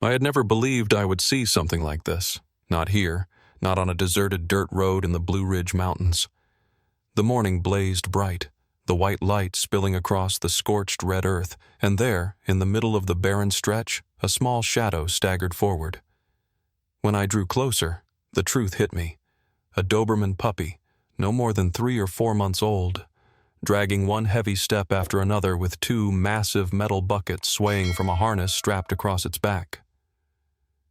I had never believed I would see something like this. Not here, not on a deserted dirt road in the Blue Ridge Mountains. The morning blazed bright, the white light spilling across the scorched red earth, and there, in the middle of the barren stretch, a small shadow staggered forward. When I drew closer, the truth hit me. A Doberman puppy, no more than 3 or 4 months old, dragging one heavy step after another with 2 massive metal buckets swaying from a harness strapped across its back.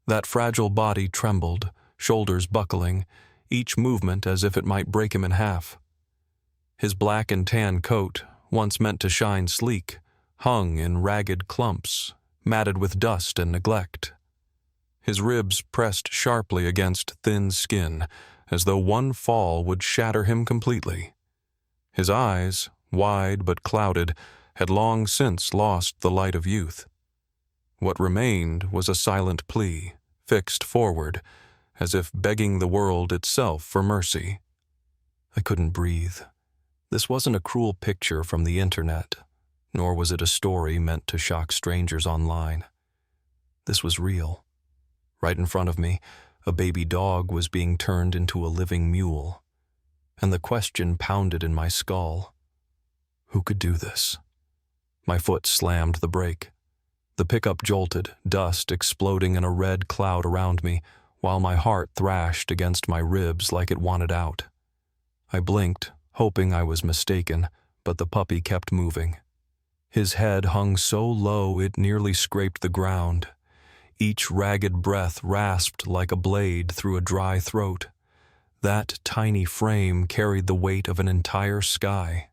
That fragile body trembled, shoulders buckling, each movement as if it might break him in half. His black and tan coat, once meant to shine sleek, hung in ragged clumps, matted with dust and neglect. His ribs pressed sharply against thin skin, as though one fall would shatter him completely. His eyes, wide but clouded, had long since lost the light of youth. What remained was a silent plea, fixed forward, as if begging the world itself for mercy. I couldn't breathe. This wasn't a cruel picture from the internet, nor was it a story meant to shock strangers online. This was real. Right in front of me, a baby dog was being turned into a living mule, and the question pounded in my skull. Who could do this? My foot slammed the brake. The pickup jolted, dust exploding in a red cloud around me, while my heart thrashed against my ribs like it wanted out. I blinked, hoping I was mistaken, but the puppy kept moving. His head hung so low it nearly scraped the ground. Each ragged breath rasped like a blade through a dry throat. That tiny frame carried the weight of an entire sky.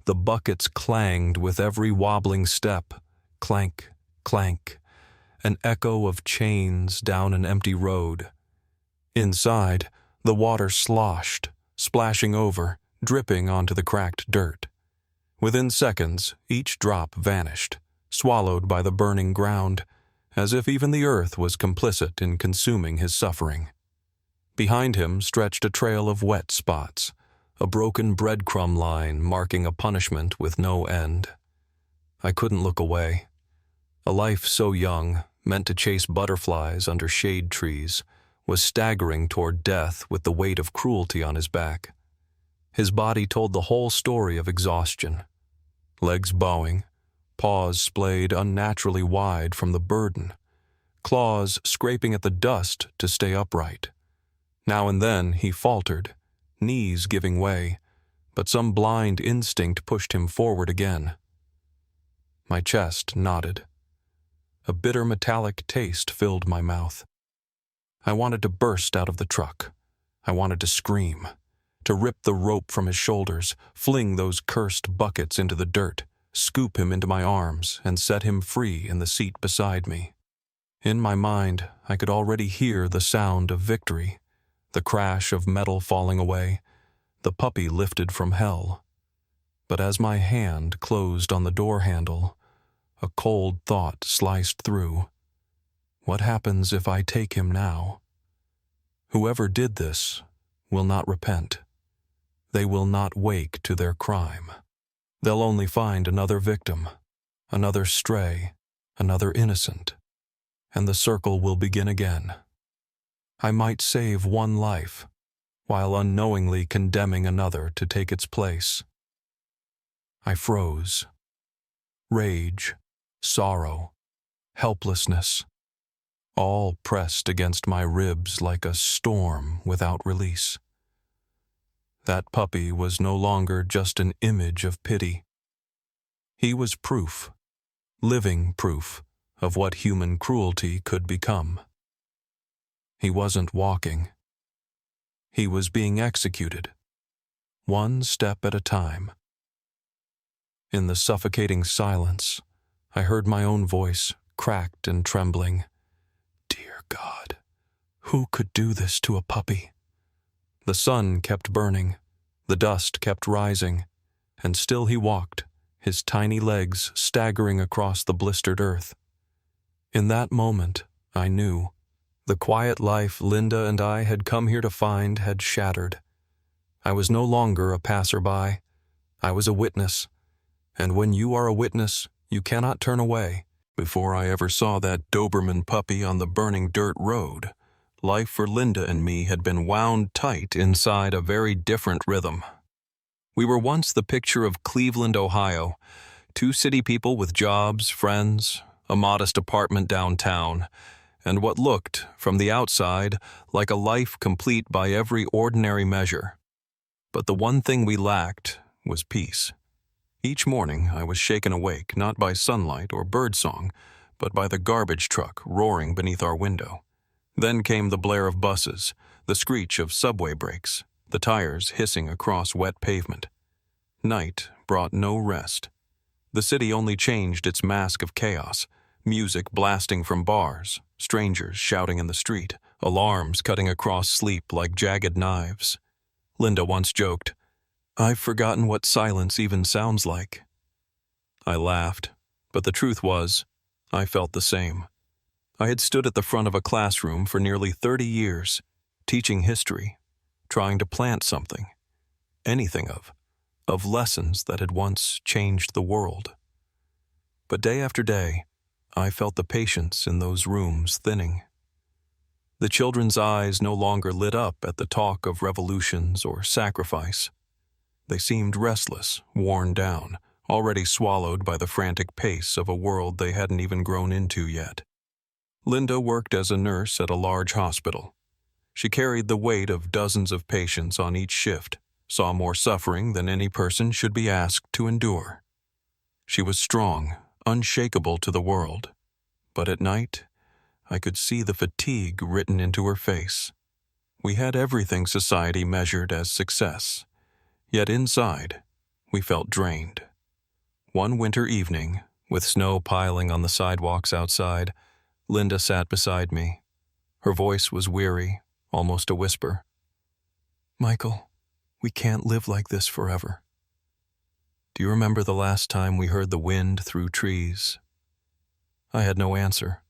The buckets clanged with every wobbling step. Clank, clank, an echo of chains down an empty road. Inside, the water sloshed, splashing over, dripping onto the cracked dirt. Within seconds, each drop vanished, swallowed by the burning ground, as if even the earth was complicit in consuming his suffering. Behind him stretched a trail of wet spots, a broken breadcrumb line marking a punishment with no end. I couldn't look away. A life so young, meant to chase butterflies under shade trees, was staggering toward death with the weight of cruelty on his back. His body told the whole story of exhaustion. Legs bowing, paws splayed unnaturally wide from the burden, claws scraping at the dust to stay upright. Now and then he faltered, knees giving way, but some blind instinct pushed him forward again. My chest knotted. A bitter metallic taste filled my mouth. I wanted to burst out of the truck. I wanted to scream, to rip the rope from his shoulders, fling those cursed buckets into the dirt, scoop him into my arms, and set him free in the seat beside me. In my mind, I could already hear the sound of victory, the crash of metal falling away, the puppy lifted from hell. But as my hand closed on the door handle, a cold thought sliced through. What happens if I take him now? Whoever did this will not repent. They will not wake to their crime. They'll only find another victim, another stray, another innocent, and the circle will begin again. I might save one life, while unknowingly condemning another to take its place. I froze. Rage, sorrow, helplessness, all pressed against my ribs like a storm without release. That puppy was no longer just an image of pity. He was proof, living proof, of what human cruelty could become. He wasn't walking. He was being executed, one step at a time. In the suffocating silence, I heard my own voice, cracked and trembling. Dear God, who could do this to a puppy? The sun kept burning, the dust kept rising, and still he walked, his tiny legs staggering across the blistered earth. In that moment, I knew. The quiet life Linda and I had come here to find had shattered. I was no longer a passerby. I was a witness. And when you are a witness, you cannot turn away. Before I ever saw that Doberman puppy on the burning dirt road, life for Linda and me had been wound tight inside a very different rhythm. We were once the picture of Cleveland, Ohio, two city people with jobs, friends, a modest apartment downtown, and what looked, from the outside, like a life complete by every ordinary measure. But the one thing we lacked was peace. Each morning I was shaken awake not by sunlight or birdsong, but by the garbage truck roaring beneath our window. Then came the blare of buses, the screech of subway brakes, the tires hissing across wet pavement. Night brought no rest. The city only changed its mask of chaos, music blasting from bars, strangers shouting in the street, alarms cutting across sleep like jagged knives. Linda once joked, "I've forgotten what silence even sounds like." I laughed, but the truth was, I felt the same. I had stood at the front of a classroom for nearly 30 years, teaching history, trying to plant something, anything of lessons that had once changed the world. But day after day, I felt the patience in those rooms thinning. The children's eyes no longer lit up at the talk of revolutions or sacrifice. They seemed restless, worn down, already swallowed by the frantic pace of a world they hadn't even grown into yet. Linda worked as a nurse at a large hospital. She carried the weight of dozens of patients on each shift, saw more suffering than any person should be asked to endure. She was strong, unshakable to the world, but at night, I could see the fatigue written into her face. We had everything society measured as success, yet inside, we felt drained. One winter evening, with snow piling on the sidewalks outside, Linda sat beside me. Her voice was weary, almost a whisper. "Michael, we can't live like this forever. Do you remember the last time we heard the wind through trees?" I had no answer.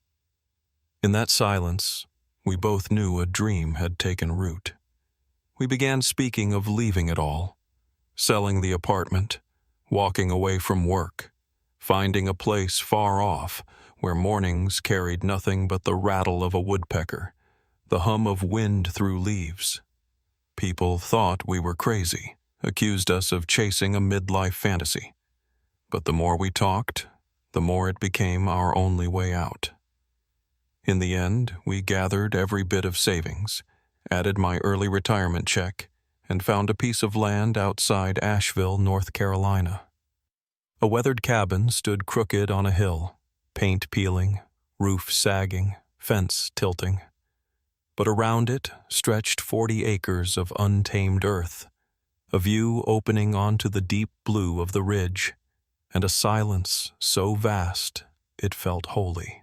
In that silence, we both knew a dream had taken root. We began speaking of leaving it all, selling the apartment, walking away from work, finding a place far off where mornings carried nothing but the rattle of a woodpecker, the hum of wind through leaves. People thought we were crazy, accused us of chasing a midlife fantasy. But the more we talked, the more it became our only way out. In the end, we gathered every bit of savings, added my early retirement check, and found a piece of land outside Asheville, North Carolina. A weathered cabin stood crooked on a hill, paint peeling, roof sagging, fence tilting. But around it stretched 40 acres of untamed earth, a view opening onto the deep blue of the ridge, and a silence so vast it felt holy.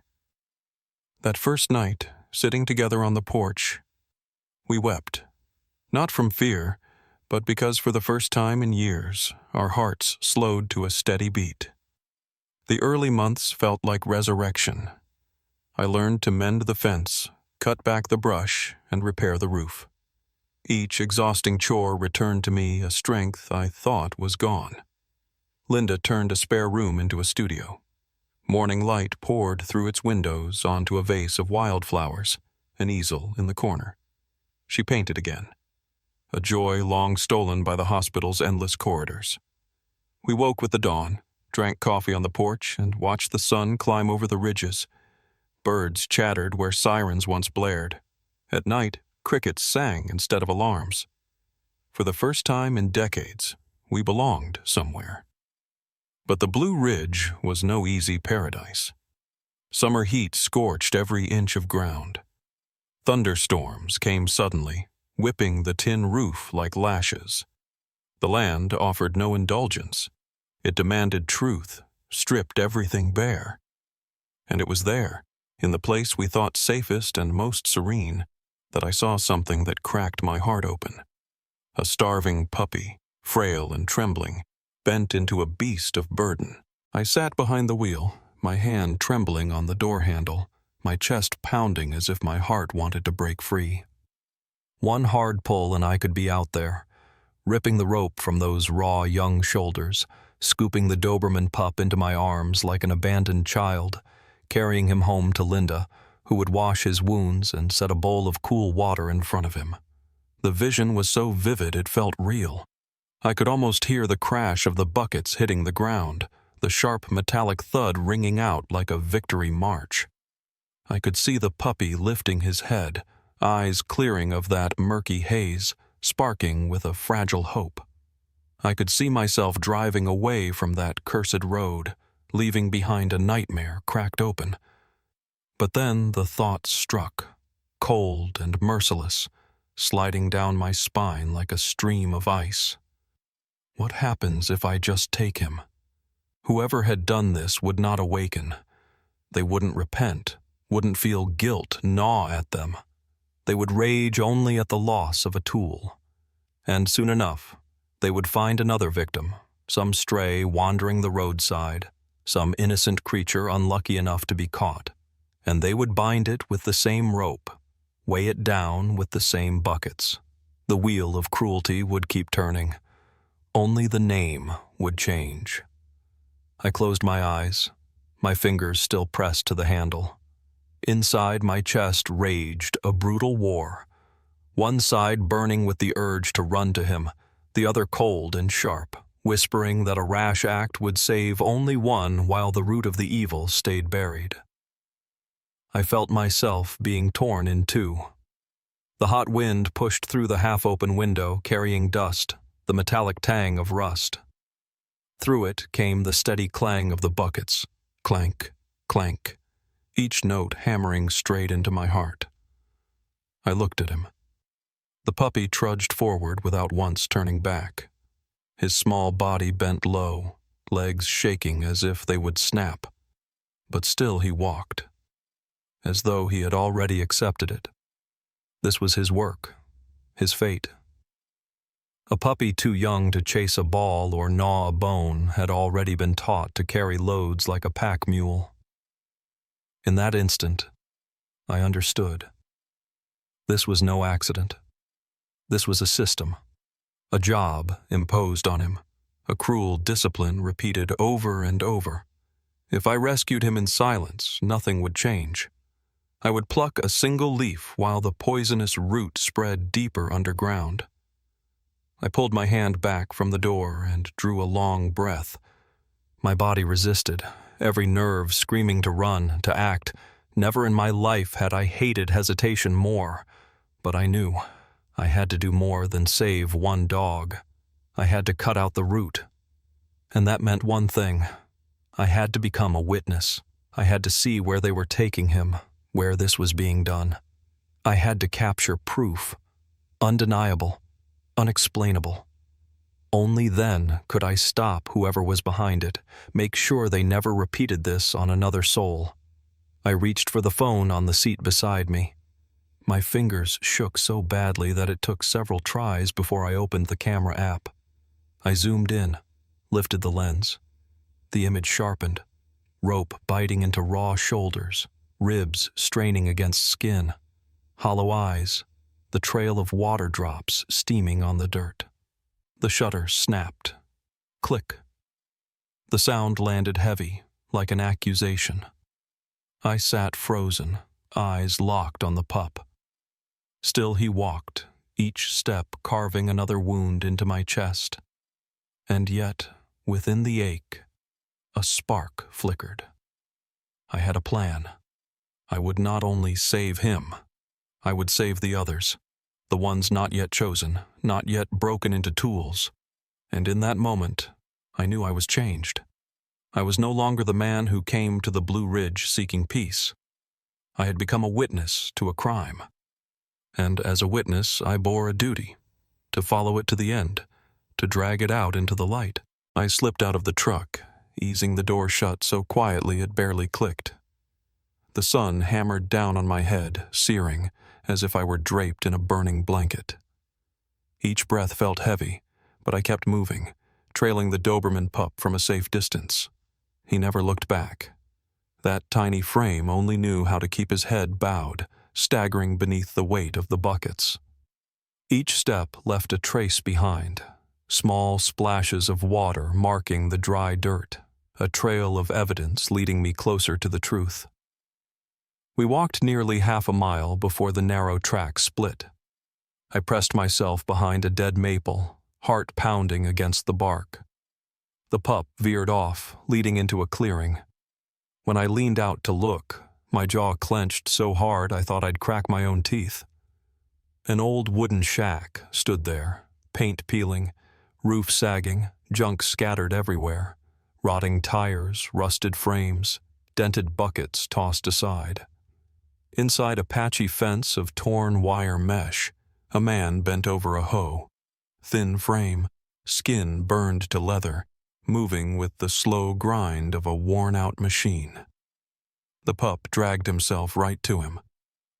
That first night, sitting together on the porch, we wept, not from fear, but because for the first time in years, our hearts slowed to a steady beat. The early months felt like resurrection. I learned to mend the fence, cut back the brush, and repair the roof. Each exhausting chore returned to me a strength I thought was gone. Linda turned a spare room into a studio. Morning light poured through its windows onto a vase of wildflowers, an easel in the corner. She painted again, a joy long stolen by the hospital's endless corridors. We woke with the dawn, drank coffee on the porch, and watched the sun climb over the ridges. Birds chattered where sirens once blared. At night, crickets sang instead of alarms. For the first time in decades, we belonged somewhere. But the Blue Ridge was no easy paradise. Summer heat scorched every inch of ground. Thunderstorms came suddenly, whipping the tin roof like lashes. The land offered no indulgence. It demanded truth, stripped everything bare. And it was there, in the place we thought safest and most serene, that I saw something that cracked my heart open. A starving puppy, frail and trembling, bent into a beast of burden. I sat behind the wheel, my hand trembling on the door handle, my chest pounding as if my heart wanted to break free. One hard pull and I could be out there, ripping the rope from those raw young shoulders, scooping the Doberman pup into my arms like an abandoned child, carrying him home to Linda, who would wash his wounds and set a bowl of cool water in front of him. The vision was so vivid it felt real. I could almost hear the crash of the buckets hitting the ground, the sharp metallic thud ringing out like a victory march. I could see the puppy lifting his head, eyes clearing of that murky haze, sparking with a fragile hope. I could see myself driving away from that cursed road, leaving behind a nightmare cracked open. But then the thought struck, cold and merciless, sliding down my spine like a stream of ice. What happens if I just take him? Whoever had done this would not awaken. They wouldn't repent, wouldn't feel guilt gnaw at them. They would rage only at the loss of a tool. And soon enough, they would find another victim, some stray wandering the roadside, some innocent creature unlucky enough to be caught, and they would bind it with the same rope, weigh it down with the same buckets. The wheel of cruelty would keep turning. Only the name would change. I closed my eyes, my fingers still pressed to the handle. Inside my chest raged a brutal war, one side burning with the urge to run to him, the other cold and sharp, whispering that a rash act would save only one while the root of the evil stayed buried. I felt myself being torn in two. The hot wind pushed through the half-open window, carrying dust, the metallic tang of rust. Through it came the steady clang of the buckets, clank, clank, each note hammering straight into my heart. I looked at him. The puppy trudged forward without once turning back. His small body bent low, legs shaking as if they would snap. But still he walked, as though he had already accepted it. This was his work, his fate. A puppy too young to chase a ball or gnaw a bone had already been taught to carry loads like a pack mule. In that instant, I understood. This was no accident. This was a system, a job imposed on him, a cruel discipline repeated over and over. If I rescued him in silence, nothing would change. I would pluck a single leaf while the poisonous root spread deeper underground. I pulled my hand back from the door and drew a long breath. My body resisted, every nerve screaming to run, to act. Never in my life had I hated hesitation more, but I knew I had to do more than save one dog. I had to cut out the root. And that meant one thing. I had to become a witness. I had to see where they were taking him, where this was being done. I had to capture proof, undeniable, unexplainable. Only then could I stop whoever was behind it, make sure they never repeated this on another soul. I reached for the phone on the seat beside me. My fingers shook so badly that it took several tries before I opened the camera app. I zoomed in, lifted the lens. The image sharpened, rope biting into raw shoulders, ribs straining against skin, hollow eyes, the trail of water drops steaming on the dirt. The shutter snapped. Click. The sound landed heavy, like an accusation. I sat frozen, eyes locked on the pup. Still he walked, each step carving another wound into my chest. And yet, within the ache, a spark flickered. I had a plan. I would not only save him, I would save the others, the ones not yet chosen, not yet broken into tools. And in that moment, I knew I was changed. I was no longer the man who came to the Blue Ridge seeking peace. I had become a witness to a crime. And as a witness, I bore a duty, to follow it to the end, to drag it out into the light. I slipped out of the truck, easing the door shut so quietly it barely clicked. The sun hammered down on my head, searing, as if I were draped in a burning blanket. Each breath felt heavy, but I kept moving, trailing the Doberman pup from a safe distance. He never looked back. That tiny frame only knew how to keep his head bowed, staggering beneath the weight of the buckets. Each step left a trace behind, small splashes of water marking the dry dirt, a trail of evidence leading me closer to the truth. We walked nearly half a mile before the narrow track split. I pressed myself behind a dead maple, heart pounding against the bark. The pup veered off, leading into a clearing. When I leaned out to look, my jaw clenched so hard I thought I'd crack my own teeth. An old wooden shack stood there, paint peeling, roof sagging, junk scattered everywhere, rotting tires, rusted frames, dented buckets tossed aside. Inside a patchy fence of torn wire mesh, a man bent over a hoe. Thin frame, skin burned to leather, moving with the slow grind of a worn-out machine. The pup dragged himself right to him.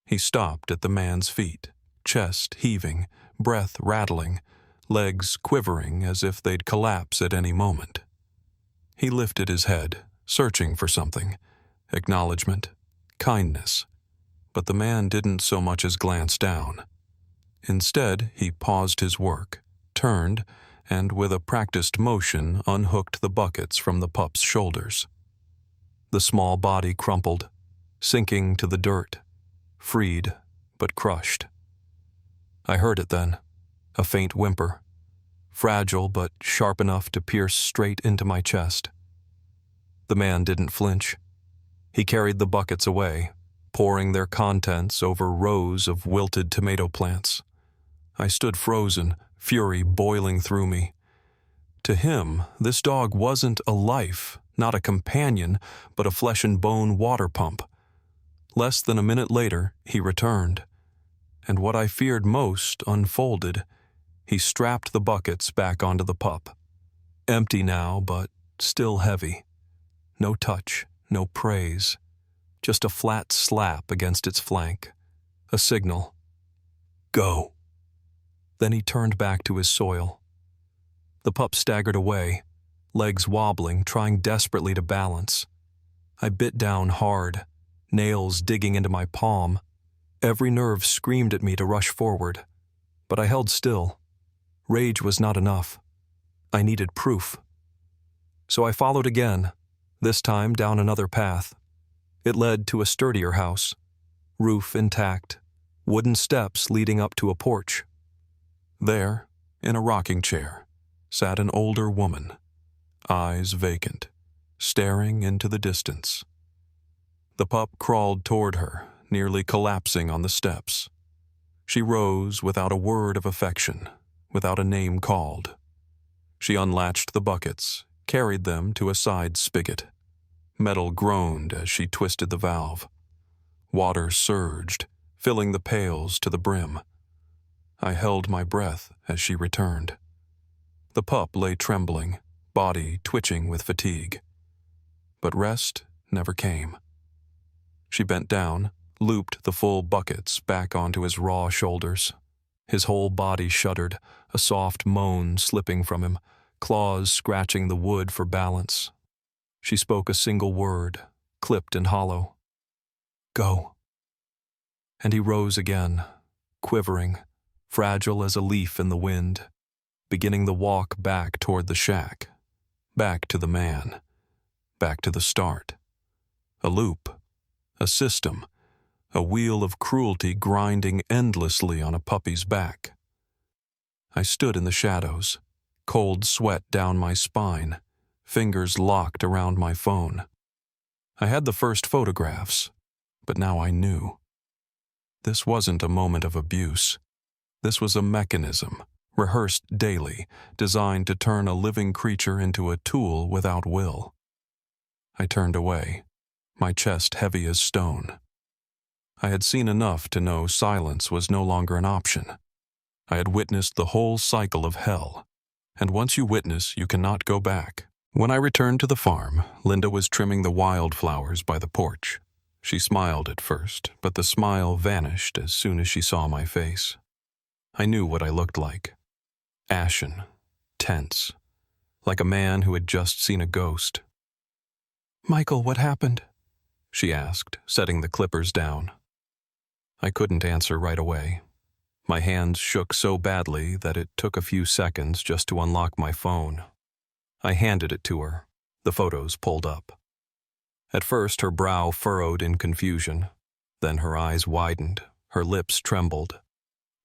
He stopped at the man's feet, chest heaving, breath rattling, legs quivering as if they'd collapse at any moment. He lifted his head, searching for something, acknowledgement, kindness, but the man didn't so much as glance down. Instead, he paused his work, turned, and with a practiced motion unhooked the buckets from the pup's shoulders. The small body crumpled, sinking to the dirt, freed but crushed. I heard it then, a faint whimper, fragile but sharp enough to pierce straight into my chest. The man didn't flinch. He carried the buckets away, pouring their contents over rows of wilted tomato plants. I stood frozen, fury boiling through me. To him, this dog wasn't a life, not a companion, but a flesh-and-bone water pump. Less than a minute later, he returned, and what I feared most unfolded. He strapped the buckets back onto the pup. Empty now, but still heavy. No touch, no praise. Just a flat slap against its flank. A signal. Go. Then he turned back to his soil. The pup staggered away, legs wobbling, trying desperately to balance. I bit down hard, nails digging into my palm. Every nerve screamed at me to rush forward, but I held still. Rage was not enough. I needed proof. So I followed again, this time down another path. It led to a sturdier house, roof intact, wooden steps leading up to a porch. There, in a rocking chair, sat an older woman, eyes vacant, staring into the distance. The pup crawled toward her, nearly collapsing on the steps. She rose without a word of affection, without a name called. She unlatched the buckets, carried them to a side spigot. Metal groaned as she twisted the valve. Water surged, filling the pails to the brim. I held my breath as she returned. The pup lay trembling, body twitching with fatigue. But rest never came. She bent down, looped the full buckets back onto his raw shoulders. His whole body shuddered, a soft moan slipping from him, claws scratching the wood for balance. She spoke a single word, clipped and hollow. Go. And he rose again, quivering, fragile as a leaf in the wind, beginning the walk back toward the shack, back to the man, back to the start. A loop, a system, a wheel of cruelty grinding endlessly on a puppy's back. I stood in the shadows, cold sweat down my spine, fingers locked around my phone. I had the first photographs, but now I knew. This wasn't a moment of abuse. This was a mechanism, rehearsed daily, designed to turn a living creature into a tool without will. I turned away, my chest heavy as stone. I had seen enough to know silence was no longer an option. I had witnessed the whole cycle of hell, and once you witness, you cannot go back. When I returned to the farm, Linda was trimming the wildflowers by the porch. She smiled at first, but the smile vanished as soon as she saw my face. I knew what I looked like. Ashen, tense, like a man who had just seen a ghost. "Michael, what happened?" she asked, setting the clippers down. I couldn't answer right away. My hands shook so badly that it took a few seconds just to unlock my phone. I handed it to her, the photos pulled up. At first, her brow furrowed in confusion. Then her eyes widened, her lips trembled.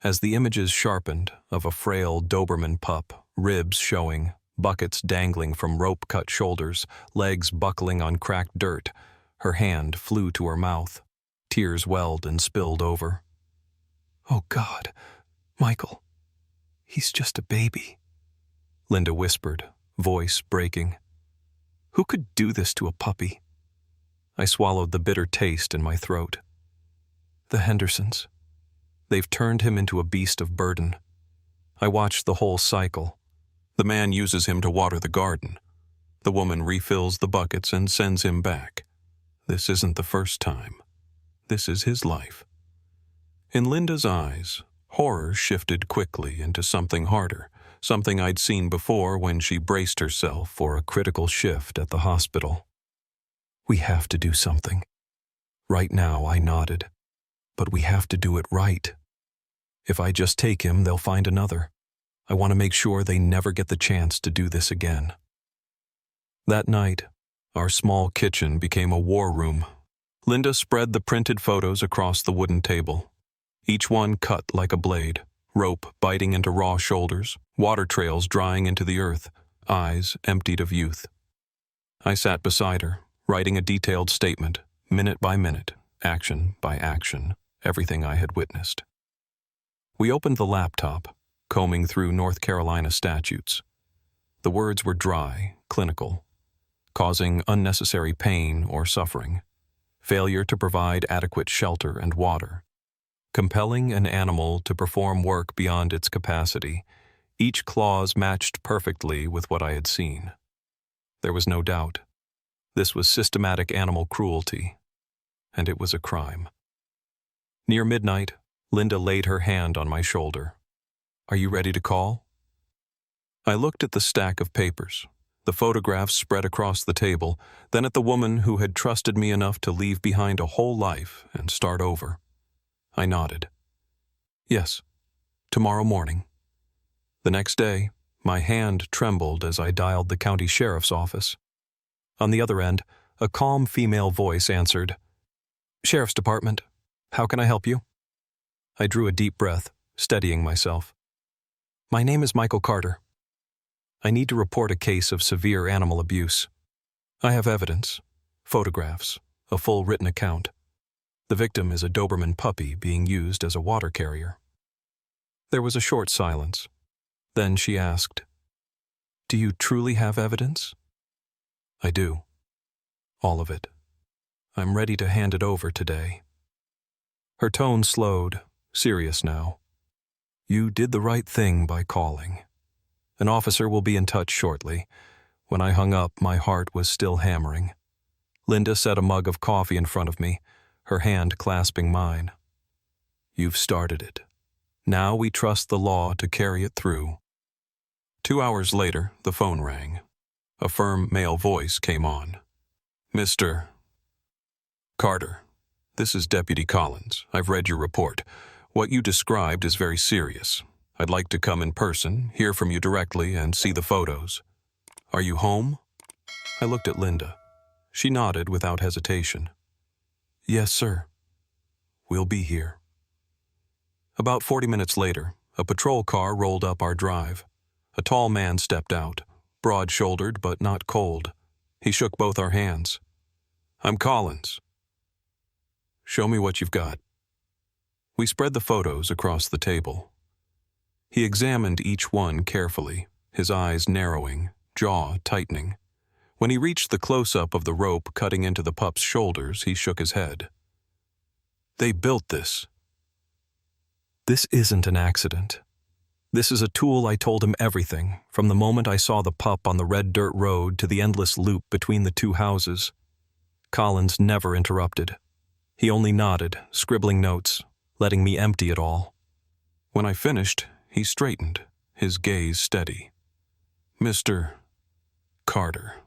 As the images sharpened of a frail Doberman pup, ribs showing, buckets dangling from rope-cut shoulders, legs buckling on cracked dirt, her hand flew to her mouth. Tears welled and spilled over. "Oh God, Michael, he's just a baby," Linda whispered, voice breaking. "Who could do this to a puppy?" I swallowed the bitter taste in my throat. "The Hendersons. They've turned him into a beast of burden." I watched the whole cycle. The man uses him to water the garden. The woman refills the buckets and sends him back. This isn't the first time. This is his life. In Linda's eyes, horror shifted quickly into something harder, something I'd seen before when she braced herself for a critical shift at the hospital. "We have to do something." Right now, I nodded. "But we have to do it right. If I just take him, they'll find another. I want to make sure they never get the chance to do this again." That night, our small kitchen became a war room. Linda spread the printed photos across the wooden table, each one cut like a blade, rope biting into raw shoulders, water trails drying into the earth, eyes emptied of youth. I sat beside her, writing a detailed statement, minute by minute, action by action, everything I had witnessed. We opened the laptop, combing through North Carolina statutes. The words were dry, clinical, causing unnecessary pain or suffering, failure to provide adequate shelter and water, compelling an animal to perform work beyond its capacity. Each clause matched perfectly with what I had seen. There was no doubt. This was systematic animal cruelty, and it was a crime. Near midnight, Linda laid her hand on my shoulder. "Are you ready to call?" I looked at the stack of papers, the photographs spread across the table, then at the woman who had trusted me enough to leave behind a whole life and start over. I nodded. "Yes, tomorrow morning." The next day, my hand trembled as I dialed the county sheriff's office. On the other end, a calm female voice answered, "Sheriff's Department, how can I help you?" I drew a deep breath, steadying myself. "My name is Michael Carter. I need to report a case of severe animal abuse. I have evidence, photographs, a full written account. The victim is a Doberman puppy being used as a water carrier." There was a short silence. Then she asked, "Do you truly have evidence?" "I do. All of it. I'm ready to hand it over today." Her tone slowed, serious now. "You did the right thing by calling. An officer will be in touch shortly." When I hung up, my heart was still hammering. Linda set a mug of coffee in front of me, her hand clasping mine. "You've started it. Now we trust the law to carry it through." 2 hours later, the phone rang. A firm male voice came on. "Mr. Carter, this is Deputy Collins. I've read your report. What you described is very serious. I'd like to come in person, hear from you directly, and see the photos. Are you home?" I looked at Linda. She nodded without hesitation. "Yes, sir. We'll be here." About 40 minutes later, a patrol car rolled up our drive. A tall man stepped out, broad-shouldered but not cold. He shook both our hands. "I'm Collins." "Show me what you've got." We spread the photos across the table. He examined each one carefully, his eyes narrowing, jaw tightening. When he reached the close-up of the rope cutting into the pup's shoulders, he shook his head. "They built this." "This isn't an accident. This is a tool." I told him everything, from the moment I saw the pup on the red dirt road to the endless loop between the two houses. Collins never interrupted. He only nodded, scribbling notes, letting me empty it all. When I finished, he straightened, his gaze steady. "Mr. Carter,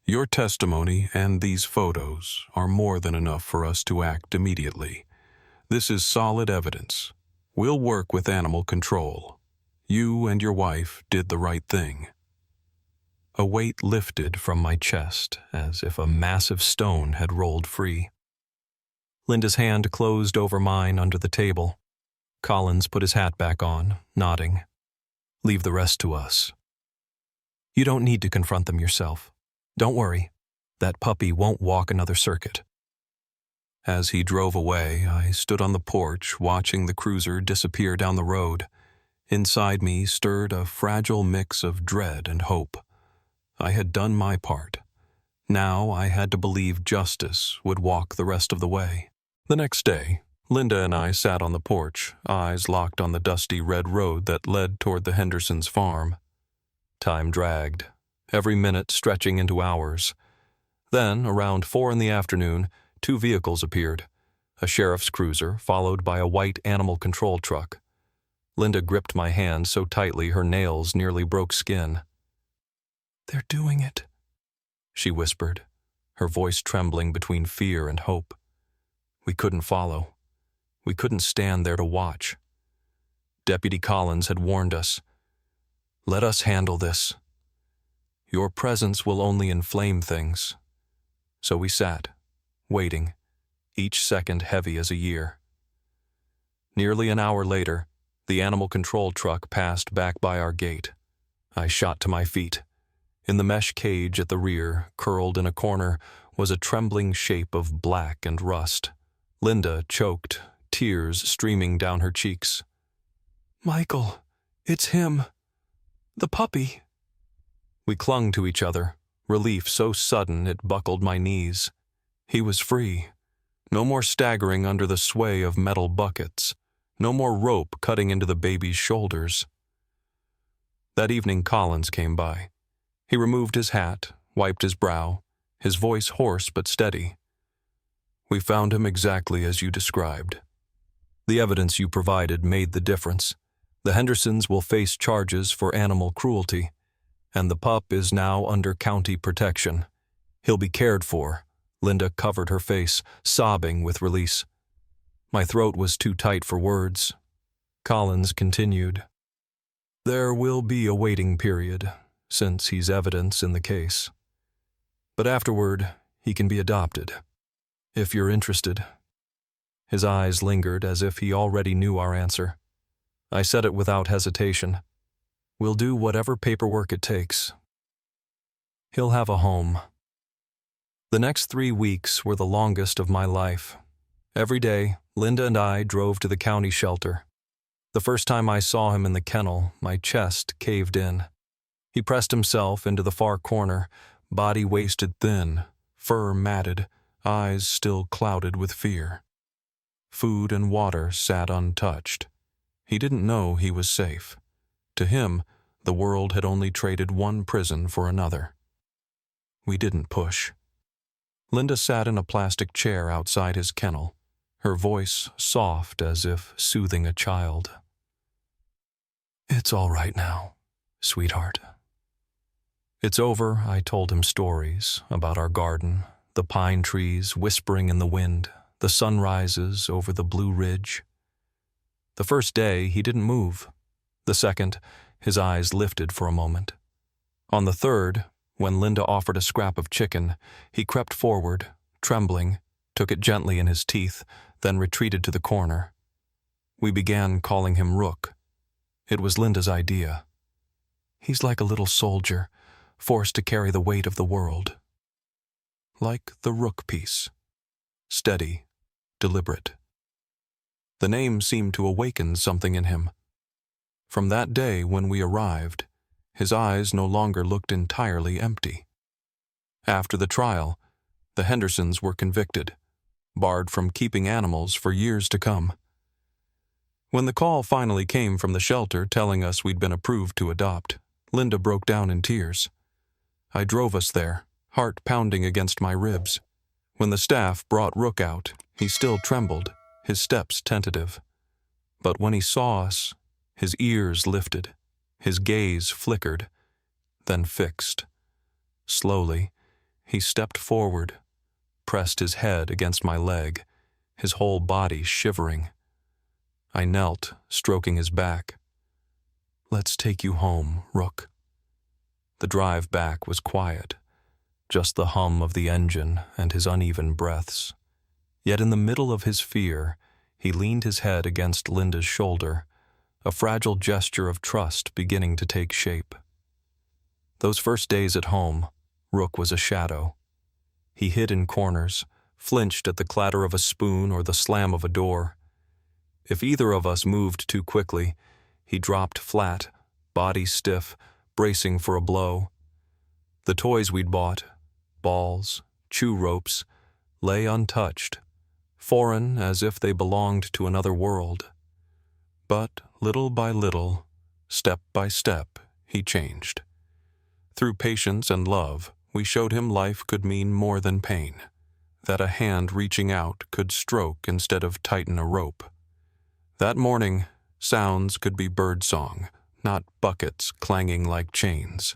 your testimony and these photos are more than enough for us to act immediately. This is solid evidence. We'll work with animal control. You and your wife did the right thing." A weight lifted from my chest as if a massive stone had rolled free. Linda's hand closed over mine under the table. Collins put his hat back on, nodding. Leave the rest to us. You don't need to confront them yourself. Don't worry. That puppy won't walk another circuit. As he drove away, I stood on the porch watching the cruiser disappear down the road. Inside me stirred a fragile mix of dread and hope. I had done my part. Now I had to believe justice would walk the rest of the way. The next day, Linda and I sat on the porch, eyes locked on the dusty red road that led toward the Hendersons' farm. Time dragged, every minute stretching into hours. Then, around 4 p.m, 2 vehicles appeared, a sheriff's cruiser followed by a white animal control truck. Linda gripped my hand so tightly her nails nearly broke skin. "They're doing it," she whispered, her voice trembling between fear and hope. We couldn't follow. We couldn't stand there to watch. Deputy Collins had warned us. Let us handle this. Your presence will only inflame things. So we sat, waiting, each second heavy as a year. Nearly an hour later, the animal control truck passed back by our gate. I shot to my feet. In the mesh cage at the rear, curled in a corner, was a trembling shape of black and rust. Linda choked, tears streaming down her cheeks. "Michael, it's him. The puppy." We clung to each other, relief so sudden it buckled my knees. He was free. No more staggering under the sway of metal buckets. No more rope cutting into the baby's shoulders. That evening Collins came by. He removed his hat, wiped his brow, his voice hoarse but steady. "We found him exactly as you described. The evidence you provided made the difference. The Hendersons will face charges for animal cruelty, and the pup is now under county protection. He'll be cared for." Linda covered her face, sobbing with release. My throat was too tight for words. Collins continued. "There will be a waiting period, since he's evidence in the case. But afterward, he can be adopted, if you're interested." His eyes lingered as if he already knew our answer. I said it without hesitation. "We'll do whatever paperwork it takes. He'll have a home." The next 3 weeks were the longest of my life. Every day, Linda and I drove to the county shelter. The first time I saw him in the kennel, my chest caved in. He pressed himself into the far corner, body wasted thin, fur matted, eyes still clouded with fear. Food and water sat untouched. He didn't know he was safe. To him, the world had only traded one prison for another. We didn't push. Linda sat in a plastic chair outside his kennel, her voice soft as if soothing a child. "It's all right now, sweetheart." It's over, I told him stories about our garden, the pine trees whispering in the wind, the sunrises over the Blue Ridge. The first day, he didn't move. The second, his eyes lifted for a moment. On the third, when Linda offered a scrap of chicken, he crept forward, trembling, took it gently in his teeth, then retreated to the corner. We began calling him Rook. It was Linda's idea. He's like a little soldier, forced to carry the weight of the world. Like the Rook piece. Steady, deliberate. The name seemed to awaken something in him. From that day when we arrived, his eyes no longer looked entirely empty. After the trial, the Hendersons were convicted, barred from keeping animals for years to come. When the call finally came from the shelter telling us we'd been approved to adopt, Linda broke down in tears. I drove us there, heart pounding against my ribs. When the staff brought Rook out, he still trembled, his steps tentative. But when he saw us, his ears lifted, his gaze flickered, then fixed. Slowly, he stepped forward, pressed his head against my leg, his whole body shivering. I knelt, stroking his back. "Let's take you home, Rook." The drive back was quiet, just the hum of the engine and his uneven breaths. Yet in the middle of his fear, he leaned his head against Linda's shoulder, a fragile gesture of trust beginning to take shape. Those first days at home, Rook was a shadow. He hid in corners, flinched at the clatter of a spoon or the slam of a door. If either of us moved too quickly, he dropped flat, body stiff, bracing for a blow. The toys we'd bought, balls, chew ropes, lay untouched, foreign as if they belonged to another world. But little by little, step by step, he changed. Through patience and love, we showed him life could mean more than pain, that a hand reaching out could stroke instead of tighten a rope. That morning, sounds could be birdsong, not buckets clanging like chains.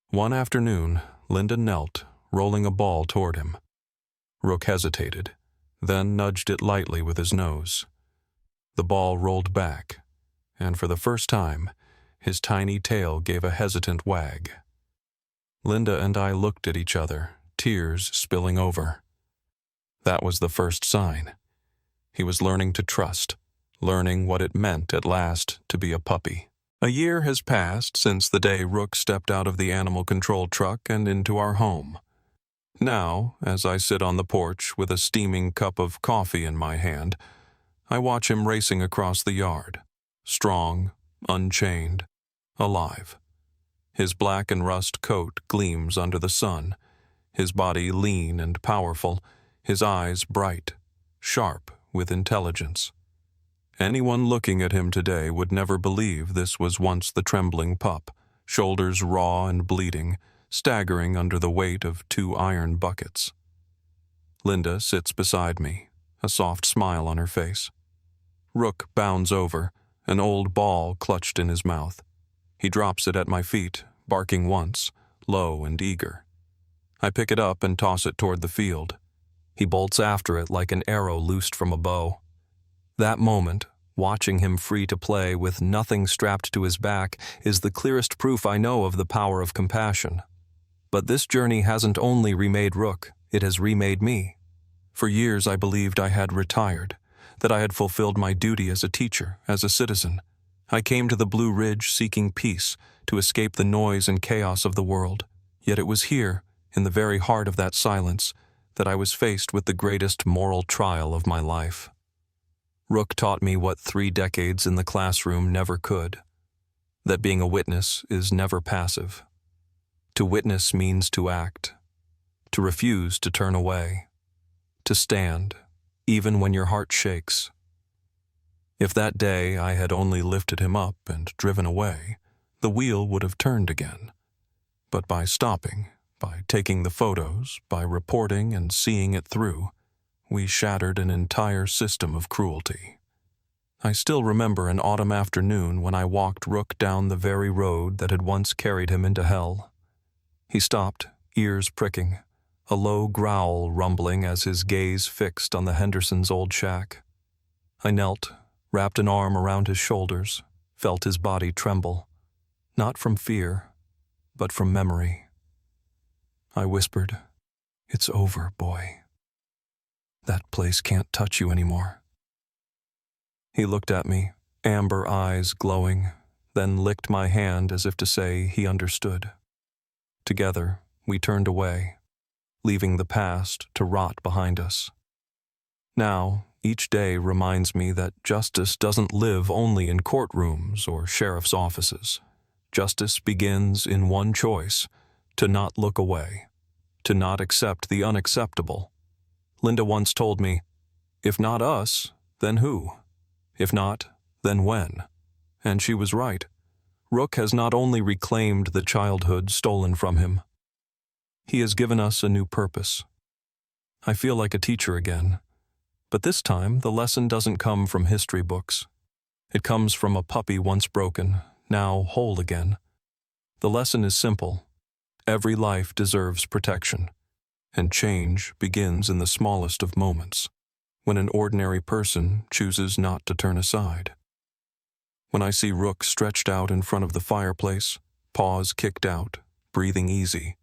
One afternoon, Linda knelt, rolling a ball toward him. Rook hesitated, then nudged it lightly with his nose. The ball rolled back, and for the first time, his tiny tail gave a hesitant wag. Linda and I looked at each other, tears spilling over. That was the first sign. He was learning to trust, learning what it meant at last to be a puppy. A year has passed since the day Rook stepped out of the animal control truck and into our home. Now, as I sit on the porch with a steaming cup of coffee in my hand, I watch him racing across the yard, strong, unchained, alive. His black and rust coat gleams under the sun, his body lean and powerful, his eyes bright, sharp with intelligence. Anyone looking at him today would never believe this was once the trembling pup, shoulders raw and bleeding, staggering under the weight of 2 iron buckets. Linda sits beside me, a soft smile on her face. Rook bounds over, an old ball clutched in his mouth. He drops it at my feet, barking once, low and eager. I pick it up and toss it toward the field. He bolts after it like an arrow loosed from a bow. That moment, watching him free to play with nothing strapped to his back, is the clearest proof I know of the power of compassion. But this journey hasn't only remade Rook, it has remade me. For years I believed I had retired, that I had fulfilled my duty as a teacher, as a citizen. I came to the Blue Ridge seeking peace, to escape the noise and chaos of the world. Yet it was here, in the very heart of that silence, that I was faced with the greatest moral trial of my life. Rook taught me what 3 decades in the classroom never could, that being a witness is never passive. To witness means to act, to refuse to turn away, to stand, even when your heart shakes. If that day I had only lifted him up and driven away, the wheel would have turned again. But by stopping, by taking the photos, by reporting and seeing it through, we shattered an entire system of cruelty. I still remember an autumn afternoon when I walked Rook down the very road that had once carried him into hell. He stopped, ears pricking, a low growl rumbling as his gaze fixed on the Hendersons' old shack. I knelt, wrapped an arm around his shoulders, felt his body tremble, not from fear, but from memory. I whispered, "It's over, boy. That place can't touch you anymore." He looked at me, amber eyes glowing, then licked my hand as if to say he understood. Together, we turned away, leaving the past to rot behind us. Now, each day reminds me that justice doesn't live only in courtrooms or sheriff's offices. Justice begins in one choice: to not look away, to not accept the unacceptable. Linda once told me, "If not us, then who? If not, then when?" And she was right. Rook has not only reclaimed the childhood stolen from him, he has given us a new purpose. I feel like a teacher again, but this time the lesson doesn't come from history books. It comes from a puppy once broken, now whole again. The lesson is simple. Every life deserves protection, and change begins in the smallest of moments, when an ordinary person chooses not to turn aside. When I see Rook stretched out in front of the fireplace, paws kicked out, breathing easy,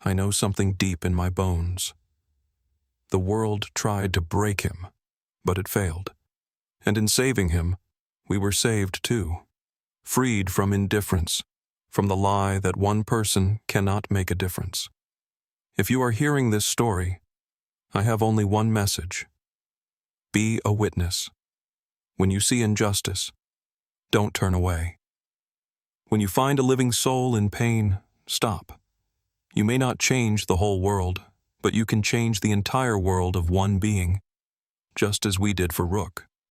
I know something deep in my bones. The world tried to break him, but it failed. And in saving him, we were saved too, freed from indifference, from the lie that one person cannot make a difference. If you are hearing this story, I have only one message. Be a witness. When you see injustice, don't turn away. When you find a living soul in pain, stop. You may not change the whole world, but you can change the entire world of one being, just as we did for Rook.